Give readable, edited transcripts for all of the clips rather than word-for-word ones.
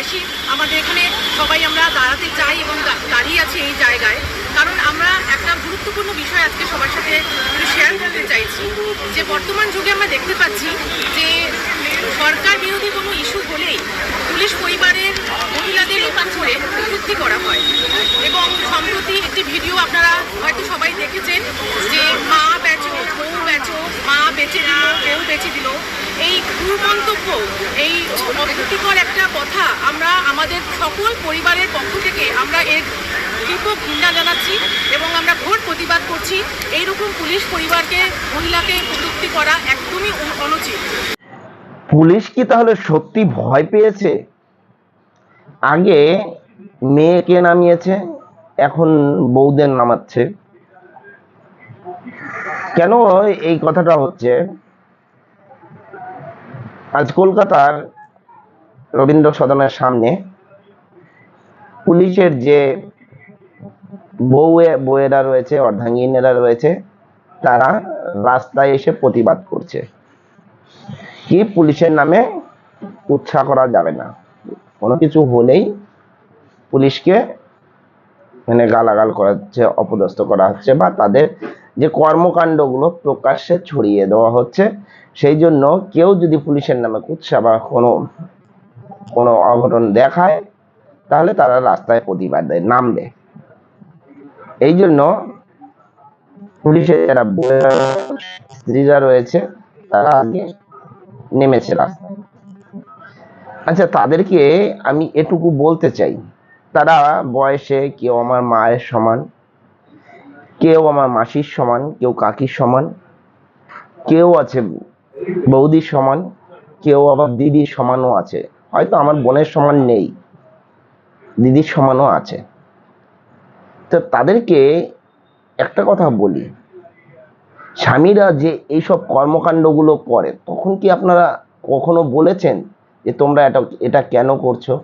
বেশি আমাদের এখানে সবাই আমরা দাঁড়াতে চাই এবং দাঁড়িয়ে আছি এই জায়গায়, কারণ আমরা একটা গুরুত্বপূর্ণ বিষয় আজকে সবার সাথে শেয়ার করতে চাইছি যে বর্তমান যুগে আমরা দেখতে পাচ্ছি যে সরকার বিরোধী কোনো ইস্যু হলেই পুলিশ পরিবারের মহিলাদের উপরে কটূক্তি করা হয়। এবং সম্প্রতি একটি ভিডিও আপনারা হয়তো সবাই দেখেছেন যে মা বেচো, বউ বেচো, মা বেচে দিল, বউ বেচে দিল, এই দুর্মন্তব্য, এই অপ্রীতিকর একটা কথা আমরা আমাদের সকল পরিবারের পক্ষ থেকে আমরা এর তীব্র ঘৃণা জানাচ্ছি এবং আমরা ঘোর প্রতিবাদ করছি। এইরকম পুলিশ পরিবারকে, মহিলাকে কটূক্তি করা একদমই অনুচিত। পুলিশ কি তাহলে সত্যি ভয় পেয়েছে? আগে মেয়েকে নামিয়েছে, এখন বউদের নামাচ্ছে। কেন এই কথাটা হচ্ছে? আজ কলকাতার রবীন্দ্র সদনের সামনে পুলিশের যে বউয়েরা রয়েছে, অর্ধাঙ্গিনীরা রয়েছে, তারা রাস্তায় এসে প্রতিবাদ করছে কি পুলিশের নামে উৎসাহ করা যাবে না, কোনো কিছু হলেই পুলিশকে মানে গালাগাল করা হচ্ছে, অপদস্থ করা হচ্ছে, বা তাদের যে কর্মকাণ্ডগুলো প্রকাশ্যে ছড়িয়ে দেওয়া হচ্ছে। সেই জন্য কেউ যদি পুলিশের নামে কুৎসা বা কোনো অঘটন দেখায় তাহলে তারা রাস্তায় প্রতিবাদে নামবে। এই জন্য পুলিশের যারা স্ত্রীরা রয়েছে তারা আগে নেমেছে রাস্তায়। আচ্ছা, তাদেরকে আমি এটুকু বলতে চাই, তারা বয়সে কেউ আমার মায়ের সমান, কেউ আমার মাসির সমান, কেউ কাকির সমান, কেউ আছে বৌদির সমান, কেউ আবার দিদির সমানও আছে, হয়তো আমার বোনের সমান নেই, দিদির সমানও আছে। তো তাদেরকে একটা কথা বলি, স্বামীরা যে এইসব কর্মকাণ্ডগুলো করে তখন কি আপনারা কখনো বলেছেন যে তোমরা এটা কেন করছো,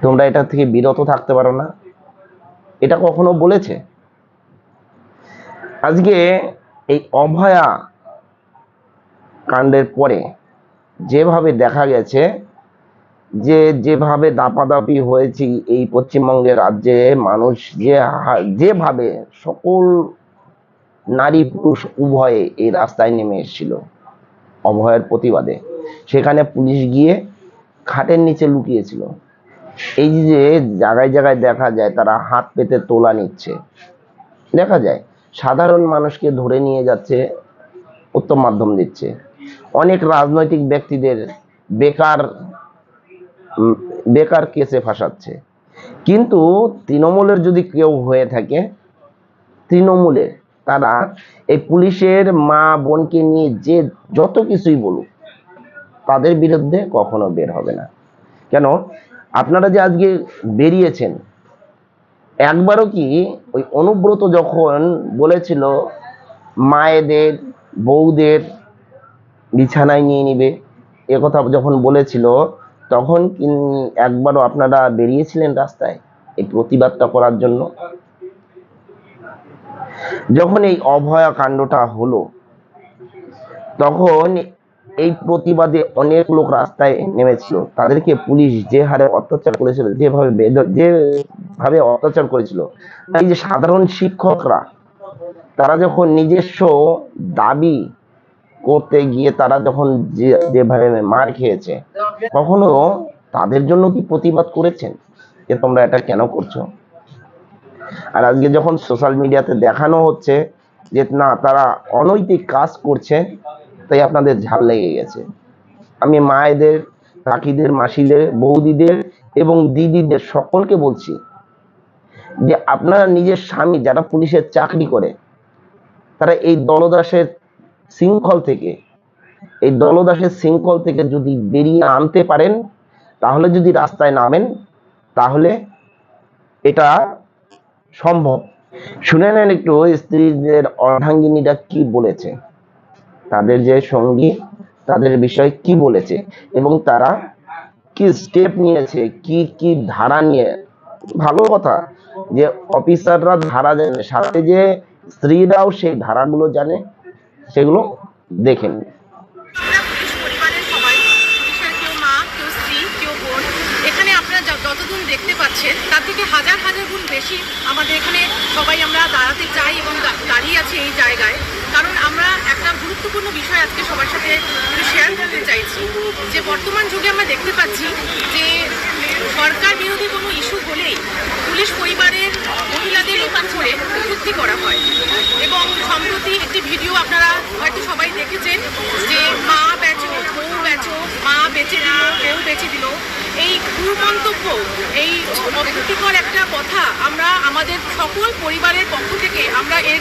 তোমরা এটা থেকে বিরত থাকতে পারো না? এটা কখনো বলেছে? আজকে এই অভয়া কাণ্ডের পরে যেভাবে দেখা গেছে, যেভাবে দাপাদাপি হয়েছে এই পশ্চিমবঙ্গের রাজ্যে, মানুষ যেভাবে সকল নারী পুরুষ উভয়ে এই রাস্তায় নেমে এসেছিল অভয়ের প্রতিবাদে, সেখানে পুলিশ গিয়ে খাটের নিচে লুকিয়েছিল। এই যে জায়গায় জায়গায় দেখা যায় তারা হাত পেতে তোলা নিচ্ছে, দেখা যায় সাধারণ মানুষকে ধরে নিয়ে যাচ্ছে, উত্তম মাধ্যম দিচ্ছে, অনেক রাজনৈতিক ব্যক্তিদের বেকার কেসে ফাঁসাচ্ছে। কিন্তু তৃণমূলের যদি কেউ হয়ে থাকে, তৃণমূলের তারা এই পুলিশের মা বোনকে নিয়ে যে যত কিছুই বলুক তাদের বিরুদ্ধে কখনো বের হবে না। কেন আপনারা যে আজকে বেরিয়েছেন, একবারও কি ওই অনুব্রত যখন বলেছিল মায়েদের বউদের বিছানায় নিয়ে নিবে, একথা যখন বলেছিল, তখন একবারও আপনারা বেরিয়েছিলেন রাস্তায় এই প্রতিবাদটা করার জন্য? যখন এই অভয়া কাণ্ডটা হলো তখন এই প্রতিবাদে অনেক লোক রাস্তায় নেমেছিল, তাদেরকে পুলিশ যে হারে অত্যাচার করেছিল, যেভাবে অত্যাচার করেছিল, এই যে সাধারণ শিক্ষকরা তারা যখন নিজস্ব দাবি করতে গিয়ে তারা যখন যেভাবে মার খেয়েছে, কখনো তাদের জন্য কি প্রতিবাদ করেছেন যে তোমরা এটা কেন করছো? আর আজকে যখন সোশ্যাল মিডিয়াতে দেখানো হচ্ছে যে না, তারা অনৈতিক কাজ করছে, তাই আপনাদের ঝাল লেগে গেছে। আমি মায়েদের, কাকিদের, মাসিদের, বৌদিদের এবং দিদিদের সকলকে বলছি যে আপনারা নিজের স্বামী যারা পুলিশের চাকরি করে, তারা এই দলদাসের শৃঙ্খল থেকে যদি বেরিয়ে আনতে পারেন, তাহলে যদি রাস্তায় নামেন, তাহলে এটা সম্ভব। শুনে নেন একটু স্ত্রীদের অর্ধাঙ্গিনীরা কি বলেছে, তাদের যে সঙ্গী তাদের বিষয়ে কি বলেছে এবং তারা কি স্টেপ নিয়েছে, কি ধারা নিয়ে। ভালো কথা যে অফিসাররা ধারা জানে, সাথে যে স্ত্রীরাও সেই ধারাগুলো জানে, সেগুলো দেখেন। পুলিশ পরিবারের সবাই, পুলিশের কেউ মা, কেউ স্ত্রী, কেউ বোন, হাজার হাজার গুণ বেশি আমাদের এখানে সবাই আমরা দাঁড়াতে চাই এবং দাঁড়িয়ে আছি এই জায়গায়, কারণ আমরা একটা গুরুত্বপূর্ণ বিষয় আজকে সবার সাথে একটু শেয়ার করতে চাইছি যে বর্তমান যুগে আমরা দেখতে পাচ্ছি যে সরকার বিরোধী কোনো ইস্যু হলেই পুলিশ পরিবারের মহিলাদের উপর করে কটূক্তি করা হয়। এবং সম্প্রতি একটি ভিডিও আপনারা হয়তো সবাই দেখেছেন যে মা বেচো, বউ বেচো, মা বেচে দিল, বউ বেচে দিল, এই কুমন্তব্য, এই অপ্রীতিকর একটা কথা আমরা আমাদের সকল পরিবারের পক্ষ থেকে আমরা এর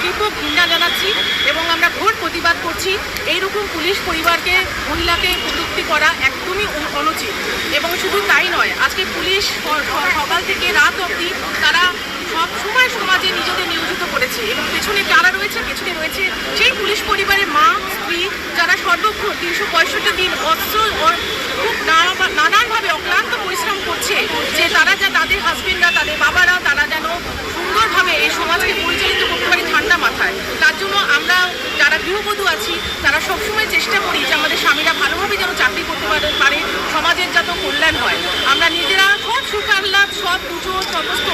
তীব্র নিন্দা জানাচ্ছি এবং আমরা ঘোর প্রতিবাদ করছি। এইরকম পুলিশ পরিবারকে, মহিলাকে কটূক্তি করা একদমই অনুচিত। এবং শুধু তাই নয়, আজকে পুলিশ সকাল থেকে রাত অবধি তারা সব সময় সমাজে নিজেদের নিয়োজিত করেছে এবং পেছনে কারা রয়েছে, পেছনে রয়েছে সেই পুলিশ পরিবারের মা, স্ত্রী, যারা সর্বক্ষণ 365 দিন খুব নানানভাবে অক্লান্ত পরিশ্রম করছে যে তারা যা তাদের হাজবেন্ডরা, তাদের বাবারা, তারা যেন সুন্দরভাবে এই সমাজকে পরিচালিত করতে পারে ঠান্ডা মাথায়। তার জন্য আমরা যারা গৃহবধূ আছি তারা সবসময় চেষ্টা করি যে আমাদের স্বামীরা ভালোভাবে যেন চাকরি করতে পারে, সমাজের যত কল্যাণ হয়। আমরা নিজেরা সব সুখ আহ্লাদ, সব পুজো, সমস্ত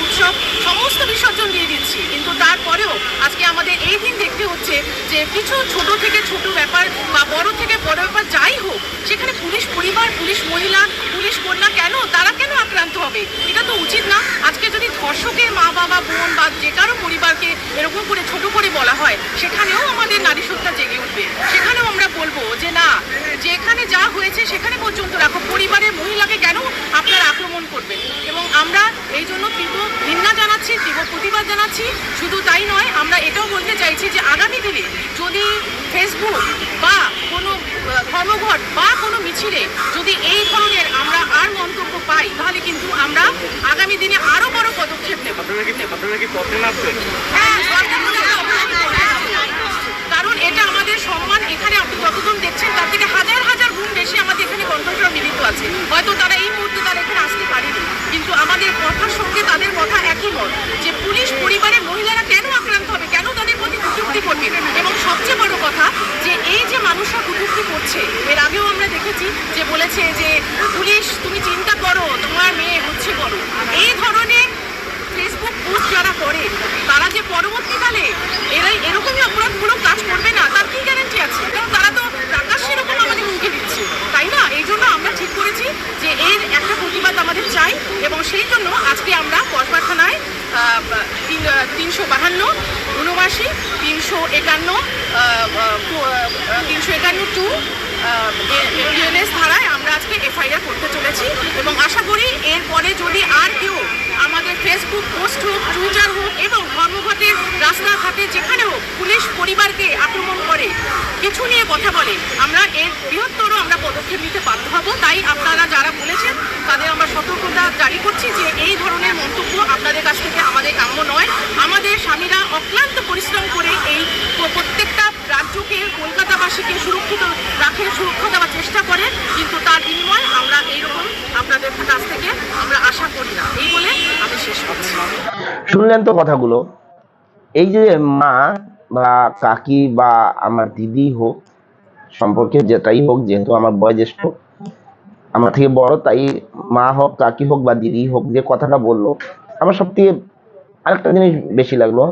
উৎসব সমস্ত বিসর্জন দিয়ে দিচ্ছি, কিন্তু তারপরেও আজকে আমাদের এই দিন দেখতে হচ্ছে যে কিছু ছোট থেকে ছোট ব্যাপার বা বড় থেকে বড় ব্যাপার যাই হোক, সেখানে পুলিশ পরিবার, পুলিশ মহিলা, পুলিশ কন্যা কেন, তারা কেন আক্রান্ত হবে? এটা তো উচিত না। আজকে যদি ধর্ষকের মা, বাবা, বোন বা যে কারো পরিবারকে এরকম করে ছোট করে বলা হয়, সেখানেও আমাদের নারী সত্তা জেগে উঠবে। সেখানেও আমরা বলবো যে না, যেখানে যা হয়েছে সেখানে পর্যন্ত রাখো, পরিবারের মহিলাকে কেন আপনারা আক্রমণ করবেন? এবং আমরা এই জন্য তীব্র নিন্দা জানাচ্ছি, তীব্র প্রতিবাদ জানাচ্ছি। শুধু তাই নয়, আমরা এটাও বলতে চাইছি যে আগামী দিনে যদি ফেসবুক বা কোনো ধর্মঘট বা কোনো মিছিলে যদি এই ধরনের আমরা আর মন্তব্য পাই, তাহলে কিন্তু আমরা আগামী দিনে আরো বড় পদক্ষেপ নেব। হ্যাঁ, কারণ এটা আমাদের সম্মান। এখানে আপনি যতজন দেখছেন তার থেকে হাজার হাজার গুণ বেশি আমাদের এখানে কণ্ঠস্বর মিলিত আছে। হয়তো তারা এই মুহূর্তে তারা এখানে আসতে পারেনি, কিন্তু আমাদের কথার সঙ্গে তাদের কথা একই মত যে পুলিশ পরিবারের মহিলারা কেন আক্রান্ত হবে, কেন তাদের প্রতি কটূক্তি করবে। এবং সবচেয়ে বড় কথা যে এই যে মানুষরা কটূক্তি করছে, এর আগেও আমরা দেখেছি যে বলেছে যে পুলিশ তুমি চিন্তা করো, তোমার মেয়ে হচ্ছে বড়। এই ধরনের ফেসবুক পোস্ট যারা করে তারা যে পরবর্তীকালে এরকমই অপরাধমূলক কাজ করবে না, তার কি গ্যারান্টি আছে? কারণ তারা তো প্রকাশ্যে এরকম আমাদের মুখে দিচ্ছে, তাই না? এই জন্য আমরা ঠিক করেছি যে এর একটা প্রতিবাদ আমাদের চাই এবং সেই জন্য আজকে আমরা কসবা থানায় 352, 79, 351 বিএনএস ধারায় আমরা আজকে এফআইআর করতে চলেছি। এবং আশা করি এরপরে যদি আর কেউ আমাদের ফেসবুক পোস্ট হোক, টুইটার হোক এবং ধর্মঘটের রাস্তাঘাটে যেখানে হোক পুলিশ পরিবারকে আক্রমণ করে, কিছু নিয়ে কথা বলে, আমরা এর বৃহত্তর আমরা পদক্ষেপ নিতে বাধ্য হব। তাই আপনারা যারা বলেছেন তাদের আমরা সতর্কতা জারি করছি যে এই ধরনের মন্তব্য আপনাদের কাছ থেকে আমাদের কাম্য নয়। আমাদের স্বামীরা অক্লান্ত পরিশ্রম করে এই প্রত্যেকটা রাজ্যকে, কলকাতাবাসীকে সুরক্ষিত রাখে, সুরক্ষা দেওয়ার চেষ্টা করে, কিন্তু তার বিনিময়ে আমরা এইরকম আপনাদের কাছ থেকে আমরা আশা করি না। এই বলে আমি শেষ করছি। শুনলেন তো কথাগুলো। এই যে মা বা কাকি বা আমার দিদি হোক, সম্পর্কে যেটাই হোক, যেহেতু আমার বয়োজ্যেষ্ঠ, আমার থেকে বড়, তাই মা হোক, কাকি হোক বা দিদি হোক, যে কথাটা বললো, আমার সবথেকে আরেকটা জিনিস বেশি লাগলো,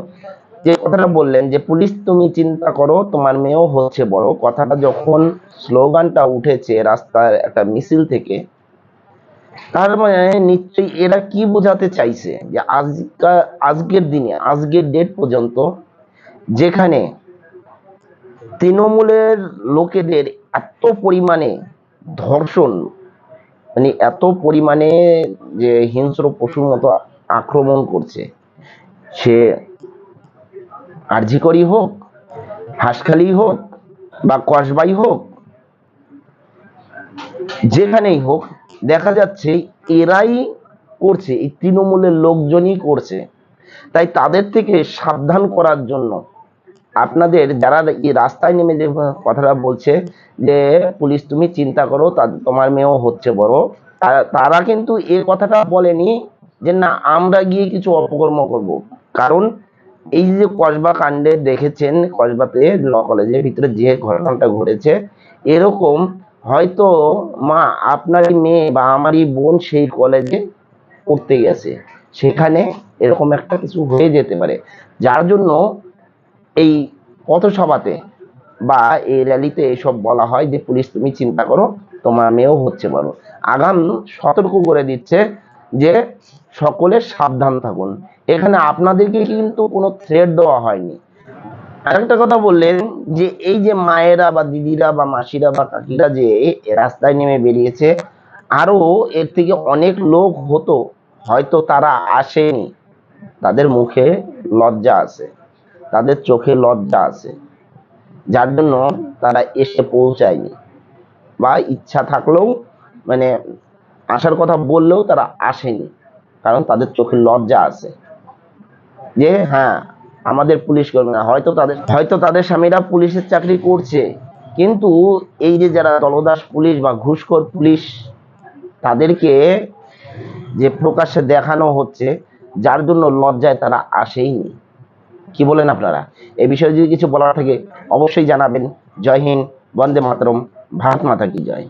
যে কথাটা বললেন যে পুলিশ তুমি চিন্তা করো, তোমার মেয়েও হচ্ছে বড়। কথাটা যখন স্লোগানটা উঠেছে রাস্তার একটা মিছিল থেকে, তার মানে নিশ্চয়ই এরা কি বোঝাতে চাইছে যে আজকের দিনে, আজকের ডেট পর্যন্ত, যেখানে তৃণমূলের লোকেদের এত পরিমাণে ধর্ষণ, মানে এত পরিমাণে যে হিংস্র পশুর মতো আক্রমণ করছে, সে আরজিকরই হোক, হাসখালি হোক বা কসবাই হোক, যেখানেই হোক, দেখা যাচ্ছে এরাই করছে, এই তৃণমূলের লোকজনই করছে। তাই তাদের থেকে সাবধান করার জন্য আপনাদের যারা এই রাস্তায় নেমে যে কথাটা বলছে যে পুলিশ তুমি চিন্তা করো, তোমার মেয়েও হচ্ছে বড়, তারা কিন্তু এই কথাটা বলেনি যে না আমরা গিয়ে কিছু অপকর্ম করব। কারণ এই যে কসবা কাণ্ডে দেখেছেন, কসবাতে ল কলেজের ভিতরে যে ঘটনাটা ঘটেছে, এরকম হয়তো মা আপনারই মেয়ে বা আমারই বোন সেই কলেজে করতে গেছে, সেখানে এরকম একটা কিছু হয়ে যেতে পারে, যার জন্য এই পথসভাতে বা এই র্যালিতে এসব বলা হয় যে পুলিশ তুমি চিন্তা করো, তোমার মেয়েও হচ্ছে বড়। আগাম সতর্ক করে দিচ্ছে যে সকলে সাবধান থাকুন। এখানে আপনাদেরকে কিন্তু কোনো থ্রেট দেওয়া হয়নি। আরেকটা কথা বললেন যে এই যে মায়েরা বা দিদিরা বা মাসিরা বা কাকিরা যে রাস্তায় নেমে বেরিয়েছে, আরো এর থেকে অনেক লোক হতো, হয়তো তারা আসেনি, তাদের মুখে লজ্জা আছে, তাদের চোখে লজ্জা আছে, যার জন্য তারা এসে পৌঁছায়নি, বা ইচ্ছা থাকলেও মানে আসার কথা বললেও তারা আসেনি, কারণ তাদের চোখে লজ্জা আছে যে হ্যাঁ আমাদের পুলিশ কর্মী না, হয়তো তাদের স্বামীরা পুলিশের চাকরি করছে, কিন্তু এই যে যারা দলদাস পুলিশ বা ঘুষখোর পুলিশ, তাদেরকে যে প্রকাশ্যে দেখানো হচ্ছে, যার জন্য লজ্জায় তারা আসেইনি। কি বলেন আপনারা? এই বিষয়ে যদি কিছু বলার থাকে অবশ্যই জানাবেন। জয় হিন্দ, বন্দে মাতরম, ভারত মাতা কি জয়।